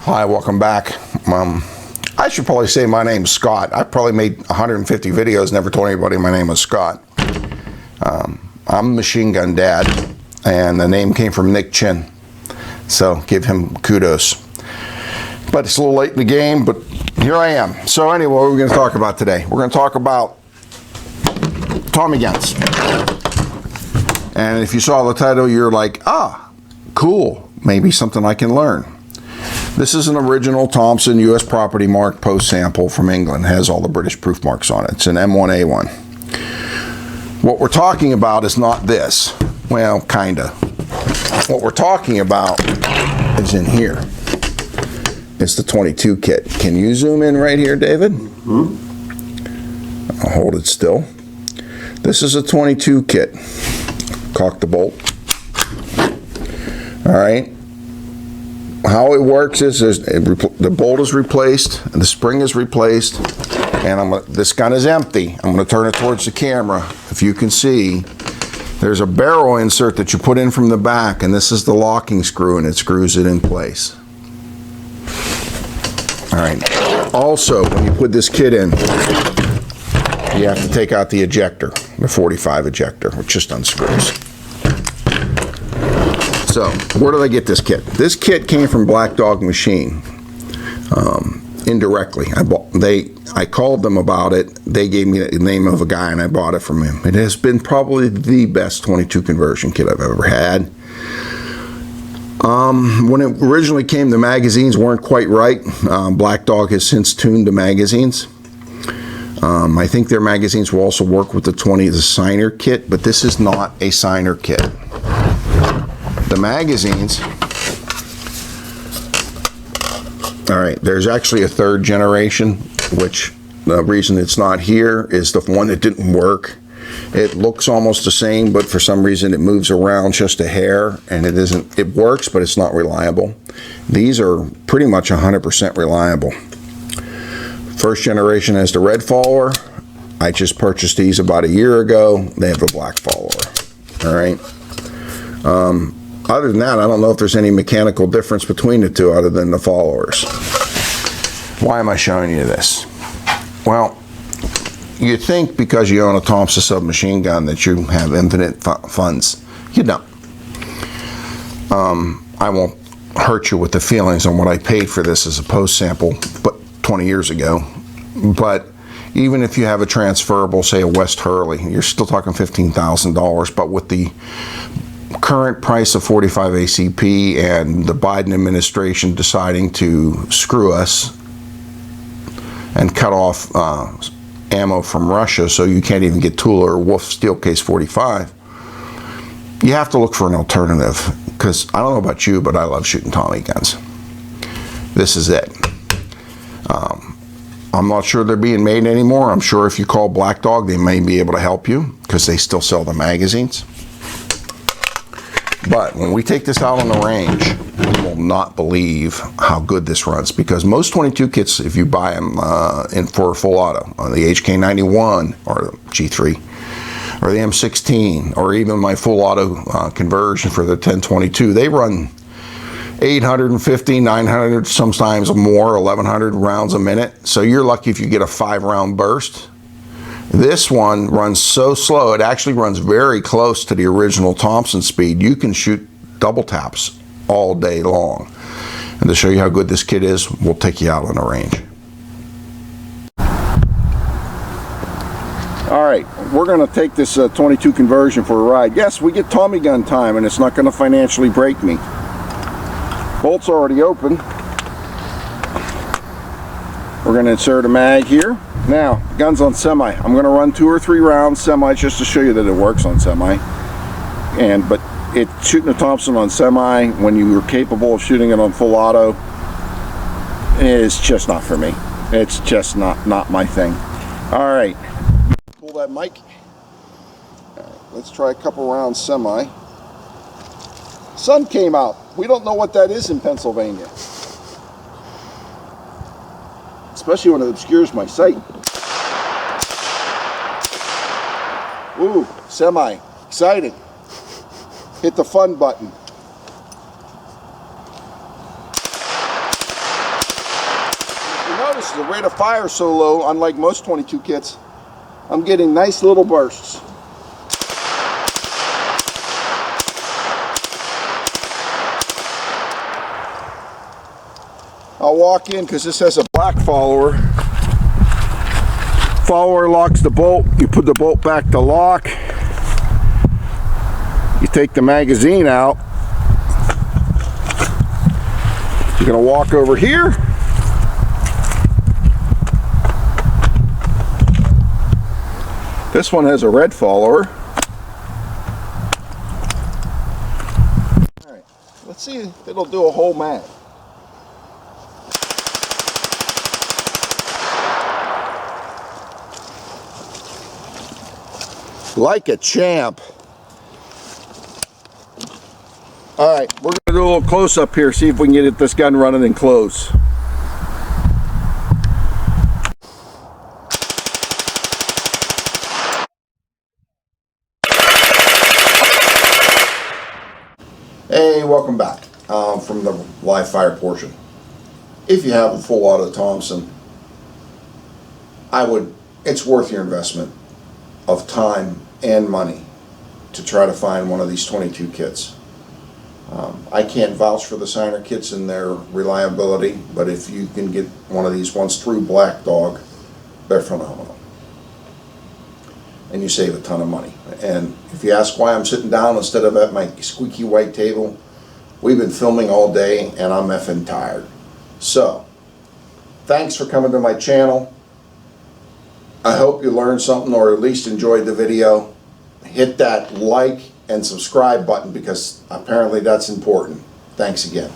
Hi, welcome back. I should probably say my name's Scott. I've probably made 150 videos, never told anybody my name was Scott. I'm Machine Gun Dad, and the name came from Nick Chin, so give him kudos. But it's a little late in the game, but here I am. So anyway, what are we going to talk about today? We're going to talk about Tommy guns. And if you saw the title, you're like, ah, cool, maybe something I can learn. This is an original Thompson U.S. property mark post sample from England. It has all the British proof marks on it. It's an M1A1. What we're talking about is not this. Well, kinda. What we're talking about is in here. It's the 22 kit. Can you zoom in right here, David? I'll hold it still. This is a 22 kit. Cock the bolt. All right. How it works is the bolt is replaced, the spring is replaced, and this gun is empty. I'm going to turn it towards the camera. If you can see, there's a barrel insert that you put in from the back, and this is the locking screw, and it screws it in place. All right. Also, when you put this kit in, you have to take out the ejector, the 45 ejector, which just unscrews. So, where did I get this kit? This kit came from Black Dog Machine, indirectly. I called them about it. They gave me the name of a guy, and I bought it from him. It has been probably the best 22 conversion kit I've ever had. When it originally came, the magazines weren't quite right. Black Dog has since tuned the magazines. I think their magazines will also work with the signer kit, but this is not a signer kit. The magazines, all right, there's actually a third generation, which the reason it's not here is the one that didn't work. It looks almost the same, but for some reason it moves around just a hair, and it works, but it's not reliable. These are pretty much 100% reliable. First generation has the red follower. I just purchased these about a year ago. They have the black follower. All right. Other than that, I don't know if there's any mechanical difference between the two other than the followers. Why am I showing you this? Well, you think because you own a Thompson submachine gun that you have infinite funds. You don't. I won't hurt you with the feelings on what I paid for this as a post sample, but 20 years ago. But even if you have a transferable, say a West Hurley, you're still talking $15,000. But with the current price of 45 ACP and the Biden administration deciding to screw us and cut off ammo from Russia so you can't even get Tula or Wolf Steel Case 45, you have to look for an alternative, because I don't know about you, but I love shooting Tommy guns. This is it. I'm not sure they're being made anymore. I'm sure if you call Black Dog, they may be able to help you because they still sell the magazines. But when we take this out on the range, you will not believe how good this runs, because most 22 kits, if you buy them for a full auto, the HK91 or G3 or the M16 or even my full auto conversion for the 1022, they run 850, 900, sometimes more, 1100 rounds a minute. So you're lucky if you get a 5-round burst. This one runs so slow, it actually runs very close to the original Thompson speed. You can shoot double taps all day long. And to show you how good this kit is, we'll take you out on the range. All right, we're going to take this 22 conversion for a ride. Yes, we get Tommy gun time, and it's not going to financially break me. Bolt's already open. We're going to insert a mag here. Now, the gun's on semi. I'm going to run 2 or 3 rounds semi just to show you that it works on semi. But shooting a Thompson on semi when you are capable of shooting it on full auto is just not for me. It's just not my thing. All right, pull that mic. All right, let's try a couple rounds semi. Sun came out. We don't know what that is in Pennsylvania, especially when it obscures my sight. Ooh, semi, exciting. Hit the fun button. notice the rate of fire so low, unlike most 22 kits, I'm getting nice little bursts. I'll walk in because this has a black follower. Follower locks the bolt. You put the bolt back to lock. You take the magazine out. You're going to walk over here. This one has a red follower. All right, let's see if it'll do a whole mag. Like a champ. All right, we're going to do a little close up here, see if we can get this gun running and close. Hey, welcome back from the live fire portion. If you have a full auto Thompson, it's worth your investment of time and money to try to find one of these 22 kits. I can't vouch for the Signer kits and their reliability, but if you can get one of these ones through Black Dog, they're phenomenal. And you save a ton of money. And if you ask why I'm sitting down instead of at my squeaky white table, we've been filming all day and I'm effing tired. So, thanks for coming to my channel. I hope you learned something or at least enjoyed the video. Hit that like and subscribe button because apparently that's important. Thanks again.